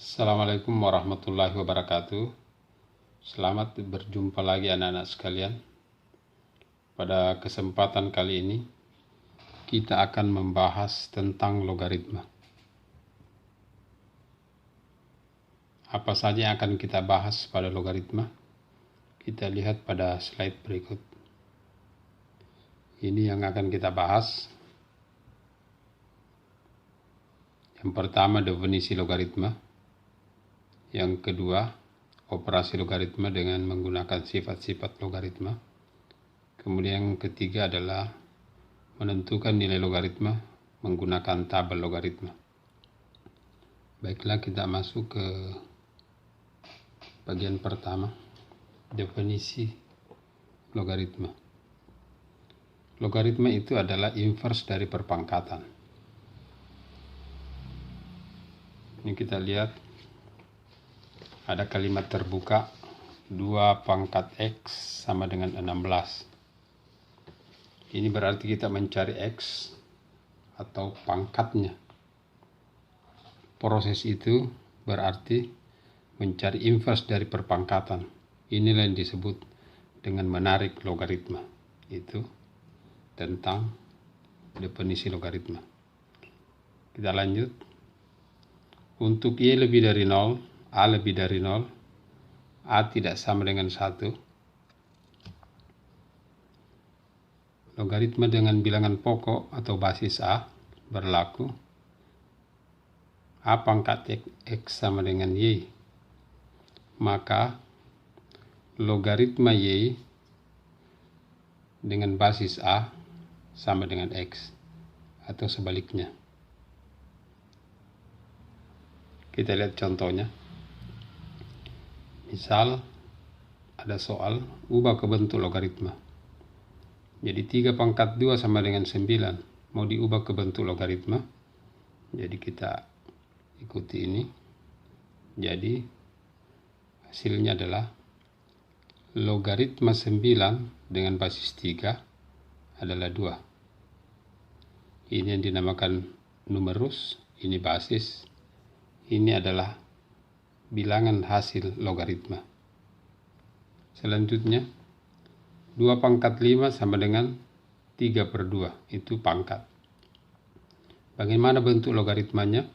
Assalamualaikum warahmatullahi wabarakatuh. Selamat berjumpa lagi anak-anak sekalian. Pada kesempatan kali ini kita akan membahas tentang logaritma. Apa saja yang akan kita bahas pada logaritma? Kita lihat pada slide berikut. Ini yang akan kita bahas. Yang pertama, definisi logaritma. Yang kedua, operasi logaritma dengan menggunakan sifat-sifat logaritma. Kemudian yang ketiga adalah menentukan nilai logaritma menggunakan tabel logaritma. Baiklah, kita masuk ke bagian pertama, definisi logaritma. Logaritma itu adalah inverse dari perpangkatan. Ini kita lihat ada kalimat terbuka 2 pangkat X sama dengan 16. Ini berarti kita mencari X atau pangkatnya. Proses itu berarti mencari inverse dari perpangkatan. Inilah yang disebut dengan menarik logaritma. Itu tentang definisi logaritma. Kita lanjut. Untuk Y lebih dari 0, A lebih dari 0, A tidak sama dengan 1. Logaritma dengan bilangan pokok atau basis A berlaku. A pangkat X sama dengan Y. Maka logaritma Y dengan basis A sama dengan X atau sebaliknya. Kita lihat contohnya. Misal ada soal ubah ke bentuk logaritma. Jadi 3 pangkat 2 sama dengan 9. Mau diubah ke bentuk logaritma. Jadi kita ikuti ini. Jadi hasilnya adalah logaritma 9 dengan basis 3 adalah 2. Ini yang dinamakan numerus, ini basis. Ini adalah bilangan hasil logaritma. Selanjutnya 2 pangkat 5 sama dengan 3/2. Itu pangkat. Bagaimana bentuk logaritmanya?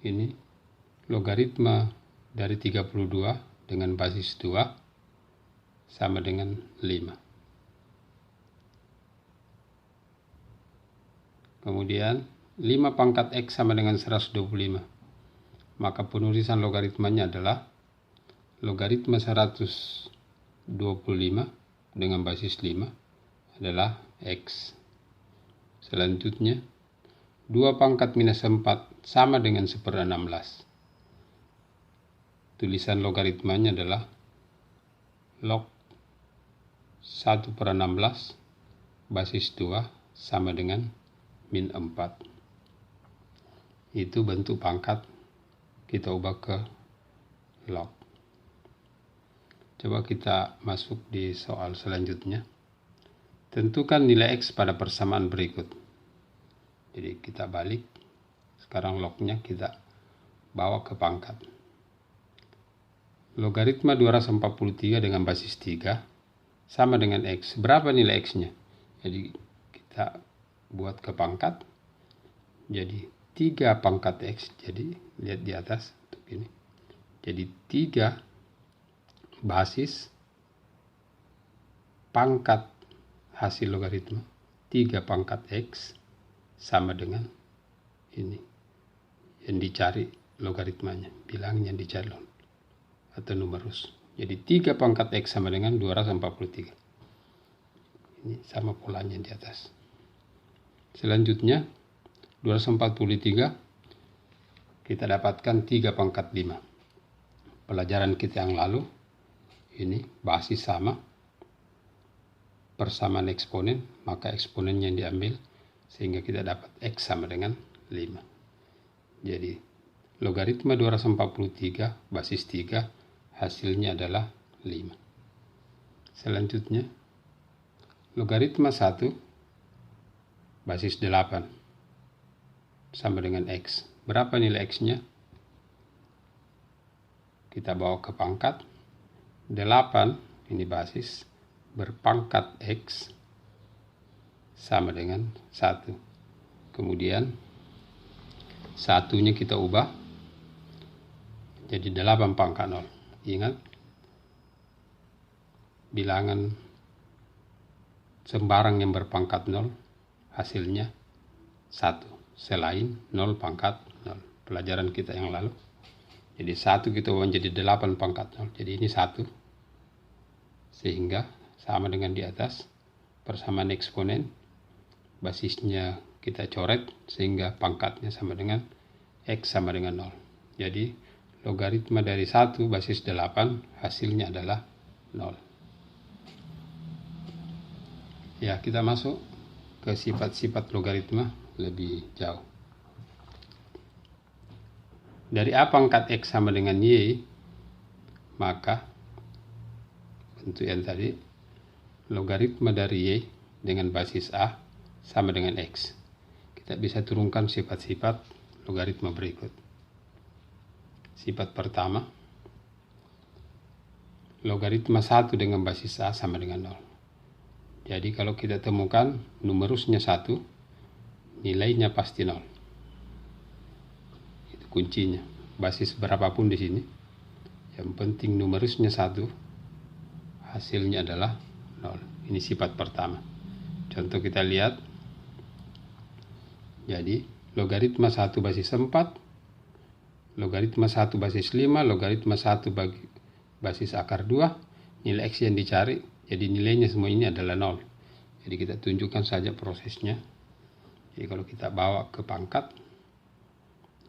Ini logaritma dari 32 dengan basis 2 sama dengan 5. Kemudian 5 pangkat X sama dengan 125. Maka penulisan logaritmanya adalah logaritma 125 dengan basis 5 adalah X. Selanjutnya 2 pangkat minus 4 sama dengan 1/16. Tulisan logaritmanya adalah log 1/16 basis 2 sama dengan min 4. Itu bentuk pangkat. Kita ubah ke log. Coba kita masuk di soal selanjutnya. Tentukan nilai X pada persamaan berikut. Jadi kita balik. Sekarang lognya kita bawa ke pangkat. Logaritma 243 dengan basis 3 sama dengan X. Berapa nilai X-nya? Jadi kita buat ke pangkat. Jadi 3 pangkat X, jadi lihat di atas ini. Jadi 3 basis pangkat hasil logaritma 3 pangkat X sama dengan ini yang dicari logaritmanya, bilangnya yang dicari atau numerus. Jadi 3 pangkat X sama dengan 243. Ini sama polanya di atas. Selanjutnya 243 kita dapatkan 3 pangkat 5. Pelajaran kita yang lalu ini basis sama, persamaan eksponen, maka eksponennya yang diambil sehingga kita dapat X sama dengan 5. Jadi logaritma 243 basis 3 hasilnya adalah 5. Selanjutnya logaritma 1 basis 8 sama dengan X. Berapa nilai X-nya? kita bawa ke pangkat. 8 ini basis berpangkat X sama dengan 1. Kemudian satunya kita ubah jadi 8 pangkat 0. Ingat, bilangan sembarang yang berpangkat 0 hasilnya 1 selain 0 pangkat 0. Pelajaran kita yang lalu. Jadi 1 kita ubah menjadi 8 pangkat 0. Jadi ini 1. Sehingga sama dengan di atas, persamaan eksponen, basisnya kita coret sehingga pangkatnya sama dengan X sama dengan 0. Jadi logaritma dari 1 basis 8 hasilnya adalah 0. Ya, kita masuk ke sifat-sifat logaritma lebih jauh. Dari A pangkat X sama dengan Y, maka bentuk yang tadi, logaritma dari Y dengan basis A sama dengan X. Kita bisa turunkan sifat-sifat logaritma berikut. Sifat pertama, logaritma 1 dengan basis A sama dengan 0. Jadi kalau kita temukan numerusnya 1, nilainya pasti 0. Kuncinya, basis berapapun di sini, yang penting numerusnya 1, hasilnya adalah 0. Ini sifat pertama. Contoh kita lihat. Jadi logaritma 1 basis 4, logaritma 1 basis 5, logaritma 1 basis akar 2, nilai X yang dicari, jadi nilainya semua ini adalah 0. Jadi kita tunjukkan saja prosesnya. Jadi kalau kita bawa ke pangkat,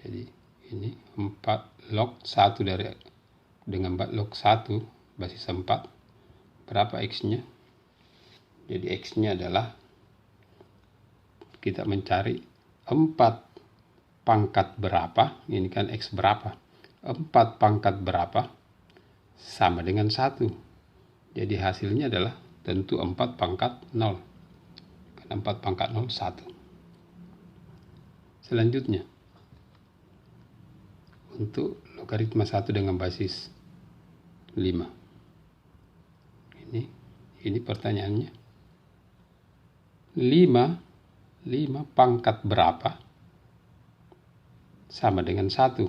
jadi ini 4 log 1 dengan log 1 basis 4. Berapa X-nya? Jadi X-nya adalah, kita mencari 4 pangkat berapa, ini kan X berapa. 4 pangkat berapa sama dengan 1. Jadi hasilnya adalah tentu 4 pangkat 0. Karena 4 pangkat 0, 1. Selanjutnya, untuk logaritma 1 dengan basis 5. Ini pertanyaannya. 5 pangkat berapa sama dengan 1?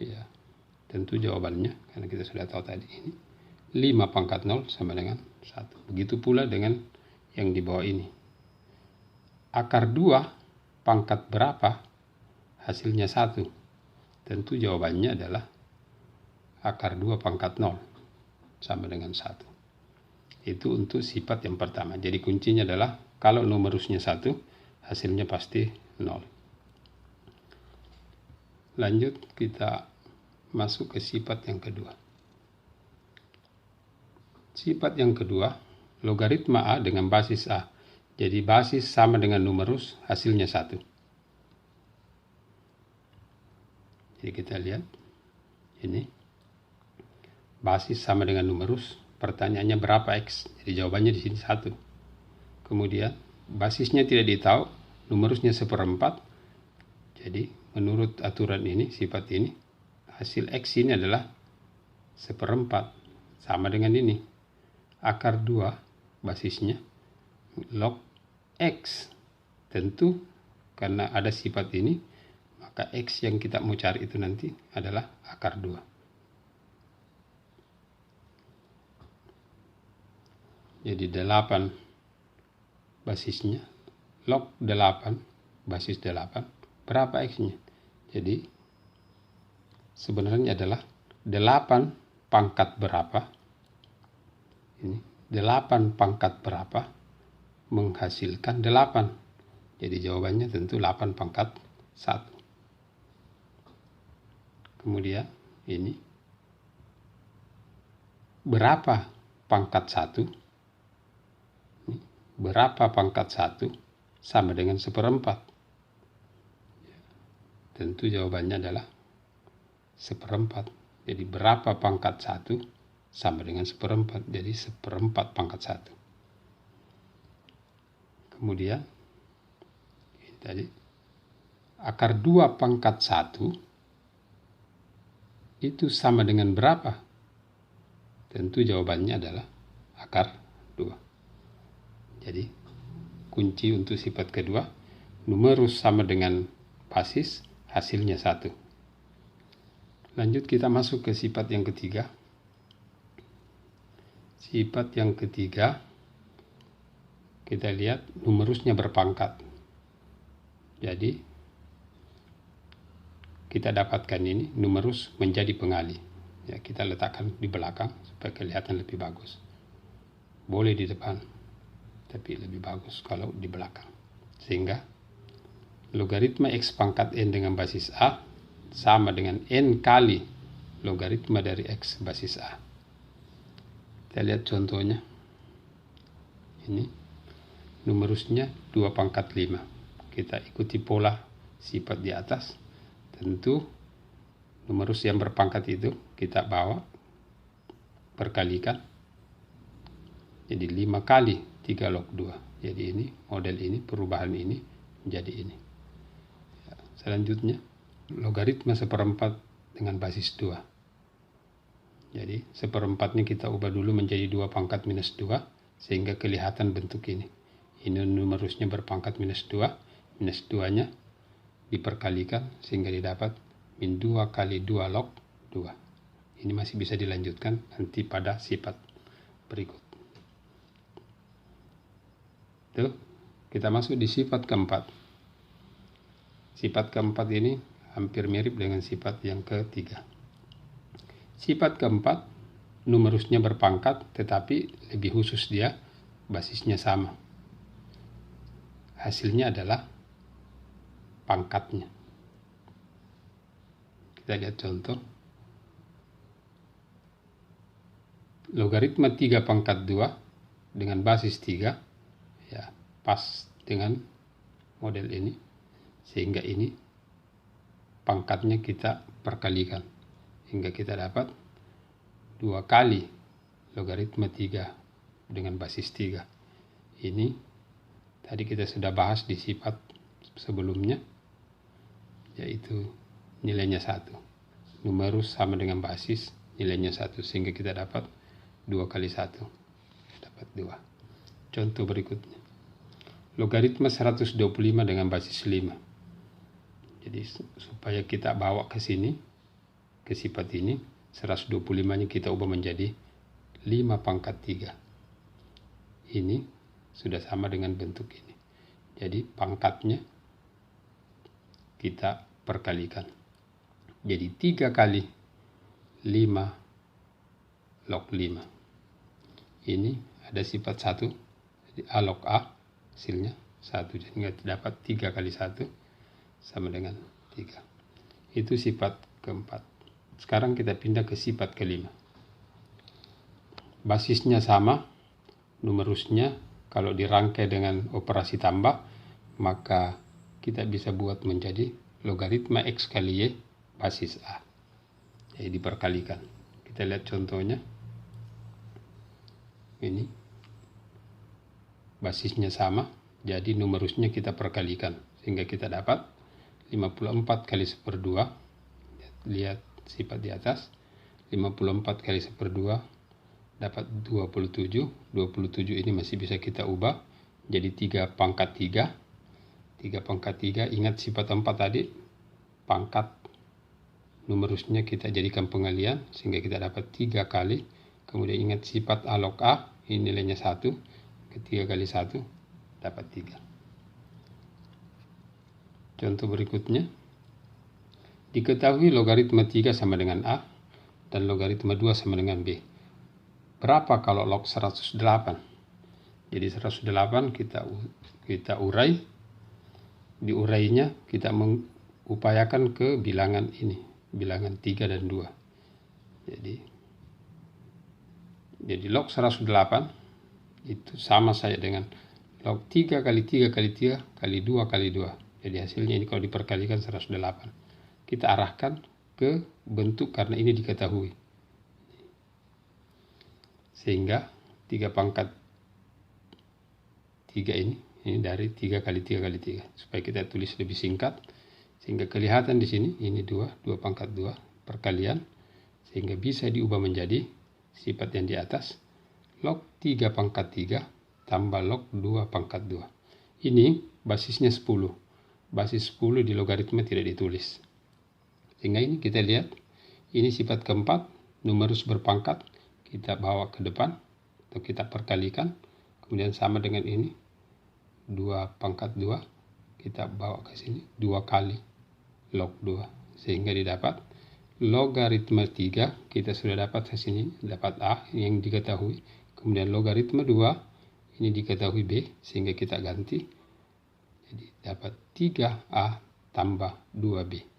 Ya, tentu jawabannya, karena kita sudah tahu tadi, ini 5 pangkat 0 sama dengan 1. Begitu pula dengan yang di bawah ini. Akar 2 pangkat berapa, hasilnya 1. Tentu jawabannya adalah akar 2 pangkat 0 sama dengan 1. Itu untuk sifat yang pertama. Jadi kuncinya adalah kalau numerusnya 1, hasilnya pasti 0. Lanjut, kita masuk ke sifat yang kedua. Sifat yang kedua, logaritma A dengan basis A. Jadi basis sama dengan numerus, hasilnya 1. Jadi kita lihat, ini basis sama dengan numerus, pertanyaannya berapa X? Jadi jawabannya di sini 1. Kemudian basisnya tidak ditahu, numerusnya 1/4. Jadi menurut aturan ini, sifat ini, hasil X ini adalah 1/4. Sama dengan ini, akar 2 basisnya log X. Tentu karena ada sifat ini, maka X yang kita mau cari itu nanti adalah akar 2. Jadi 8 basisnya, log 8, basis 8, berapa X-nya? Jadi sebenarnya adalah 8 pangkat berapa, ini 8 pangkat berapa menghasilkan 8. Jadi jawabannya tentu 8 pangkat 1. Kemudian ini berapa pangkat 1? Berapa pangkat 1 sama dengan 1/4? Tentu jawabannya adalah 1/4. Jadi berapa pangkat 1 sama dengan 1/4? Jadi 1/4 pangkat 1. Kemudian ini tadi akar 2 pangkat 1 itu sama dengan berapa? Tentu jawabannya adalah akar 2. Jadi kunci untuk sifat kedua, numerus sama dengan basis, hasilnya 1. Lanjut kita masuk ke sifat yang ketiga. Sifat yang ketiga, kita lihat numerusnya berpangkat. Jadi kita dapatkan ini numerus menjadi pengali. Ya, kita letakkan di belakang supaya kelihatan lebih bagus. Boleh di depan, tapi lebih bagus kalau di belakang. Sehingga logaritma X pangkat N dengan basis A sama dengan N kali logaritma dari X basis A. Kita lihat contohnya. Ini numerusnya 2 pangkat 5. Kita ikuti pola sifat di atas. Tentu numerus yang berpangkat itu kita bawa perkalikan. Jadi 5 kali 3 log 2. Jadi ini model ini, perubahan ini menjadi ini. Selanjutnya logaritma 1/4 dengan basis 2. Jadi 1/4-nya kita ubah dulu menjadi 2 pangkat minus 2 sehingga kelihatan bentuk ini. Ini numerusnya berpangkat minus 2. Minus 2-nya diperkalikan sehingga didapat min 2 kali 2 log 2. Ini masih bisa dilanjutkan nanti pada sifat berikut. Tuh, kita masuk di sifat keempat. Sifat keempat ini hampir mirip dengan sifat yang ketiga. Sifat keempat, numerusnya berpangkat tetapi lebih khusus dia, basisnya sama. Hasilnya adalah pangkatnya. Kita lihat contoh. Logaritma 3 pangkat 2 dengan basis 3, ya pas dengan model ini. Sehingga ini pangkatnya kita perkalikan. Hingga kita dapat 2 kali logaritma 3 dengan basis 3. Ini tadi kita sudah bahas di sifat sebelumnya, yaitu nilainya 1. Numerus sama dengan basis, nilainya 1. Sehingga kita dapat 2 kali 1. Dapat 2. Contoh berikutnya. Logaritma 125 dengan basis 5. Jadi supaya kita bawa ke sini, ke sifat ini, 125-nya kita ubah menjadi 5 pangkat 3. Ini sudah sama dengan bentuk ini. Jadi pangkatnya kita perkalikan. Jadi 3 kali 5 log 5. Ini ada sifat 1. Jadi A log A, hasilnya 1. Jadi dapat 3 kali 1 sama dengan 3. Itu sifat keempat. Sekarang kita pindah ke sifat kelima. Basisnya sama, numerusnya kalau dirangkai dengan operasi tambah, maka kita bisa buat menjadi logaritma X kali Y basis A. Jadi diperkalikan. Kita lihat contohnya. Ini basisnya sama, jadi numerusnya kita perkalikan. Sehingga kita dapat 54 kali 1/2. Lihat sifat di atas. 54 kali 1/2 dapat 27. 27 ini masih bisa kita ubah jadi 3 pangkat 3. 3 pangkat 3, ingat sifat 4 tadi, pangkat numerusnya kita jadikan pengalian sehingga kita dapat 3 kali. Kemudian ingat sifat A log A, ini nilainya 1. Ketiga kali 1 dapat 3. Contoh berikutnya. Diketahui logaritma 3 sama dengan A dan logaritma 2 sama dengan B. Berapa kalau log 108? Jadi 108 kita urai. Diurainya kita mengupayakan ke bilangan ini, bilangan 3 dan 2. Jadi log 108 itu sama saja dengan log 3 kali 3 kali 3 kali 2 kali 2. Jadi hasilnya ini kalau diperkalikan 108. Kita arahkan ke bentuk karena ini diketahui. Sehingga 3 pangkat 3 ini dari 3 kali 3 kali 3. Supaya kita tulis lebih singkat. Sehingga kelihatan di sini, ini 2 pangkat 2, perkalian. sehingga bisa diubah menjadi sifat yang di atas, log 3 pangkat 3 tambah log 2 pangkat 2. Ini basisnya 10. Basis 10 di logaritma tidak ditulis. Sehingga ini kita lihat, ini sifat keempat, numerus berpangkat, kita bawa ke depan, atau kita perkalikan, kemudian sama dengan ini, 2 pangkat 2, kita bawa ke sini, 2 kali log 2, sehingga didapat logaritma 3, kita sudah dapat ke sini, dapat A yang diketahui, kemudian logaritma 2, ini diketahui B, sehingga kita ganti, jadi dapat 3A tambah 2B.